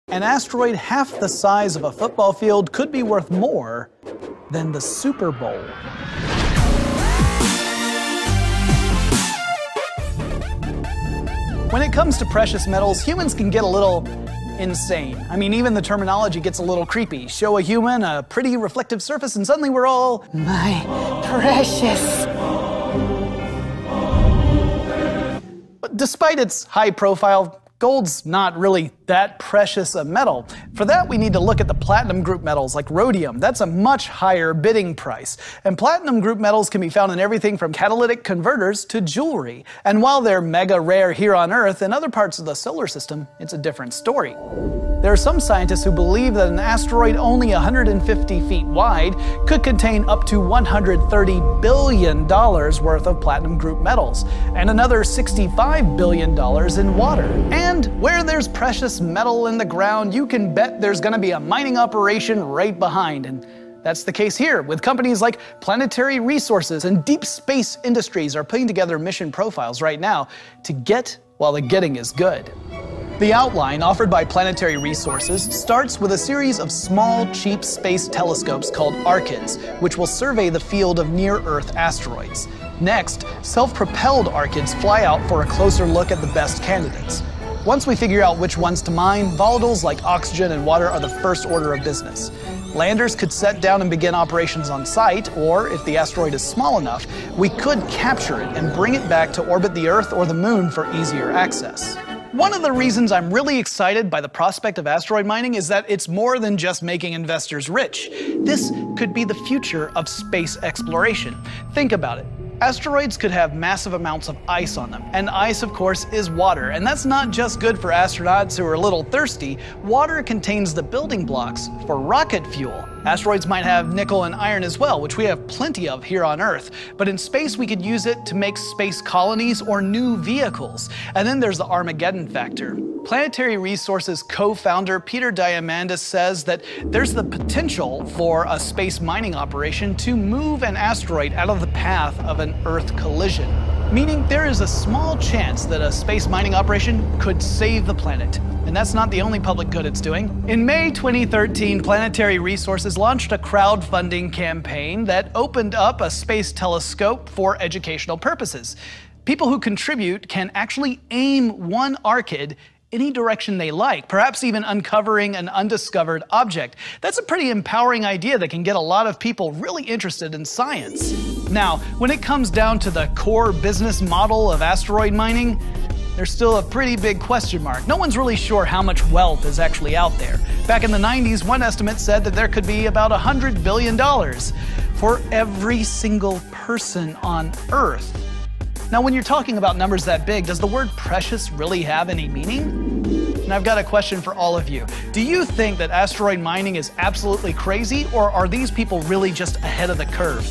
An asteroid half the size of a football field could be worth more than the Super Bowl. When it comes to precious metals, humans can get a little insane. I mean, even the terminology gets a little creepy. Show a human a pretty reflective surface and suddenly we're all, my precious. But despite its high profile, gold's not really that precious a metal. For that, we need to look at the platinum group metals like rhodium. That's a much higher bidding price. And platinum group metals can be found in everything from catalytic converters to jewelry. And while they're mega rare here on Earth, in other parts of the solar system, it's a different story. There are some scientists who believe that an asteroid only 150 feet wide could contain up to $130 billion worth of platinum group metals, and another $65 billion in water. And where there's precious metal in the ground, you can bet there's going to be a mining operation right behind. And that's the case here, with companies like Planetary Resources and Deep Space Industries are putting together mission profiles right now to get while the getting is good. The outline offered by Planetary Resources starts with a series of small, cheap space telescopes called ARCIDs, which will survey the field of near-Earth asteroids. Next, self-propelled ARCIDs fly out for a closer look at the best candidates. Once we figure out which ones to mine, volatiles like oxygen and water are the first order of business. Landers could set down and begin operations on site, or if the asteroid is small enough, we could capture it and bring it back to orbit the Earth or the Moon for easier access. One of the reasons I'm really excited by the prospect of asteroid mining is that it's more than just making investors rich. This could be the future of space exploration. Think about it. Asteroids could have massive amounts of ice on them, and ice, of course, is water. And that's not just good for astronauts who are a little thirsty. Water contains the building blocks for rocket fuel. Asteroids might have nickel and iron as well, which we have plenty of here on Earth. But in space, we could use it to make space colonies or new vehicles. And then there's the Armageddon factor. Planetary Resources co-founder Peter Diamandis says that there's the potential for a space mining operation to move an asteroid out of the path of an Earth collision. Meaning there is a small chance that a space mining operation could save the planet. And that's not the only public good it's doing. In May 2013, Planetary Resources launched a crowdfunding campaign that opened up a space telescope for educational purposes. People who contribute can actually aim one ARCID any direction they like, perhaps even uncovering an undiscovered object. That's a pretty empowering idea that can get a lot of people really interested in science. Now, when it comes down to the core business model of asteroid mining, there's still a pretty big question mark. No one's really sure how much wealth is actually out there. Back in the 90s, one estimate said that there could be about $100 billion for every single person on Earth. Now, when you're talking about numbers that big, does the word precious really have any meaning? And I've got a question for all of you. Do you think that asteroid mining is absolutely crazy, or are these people really just ahead of the curve?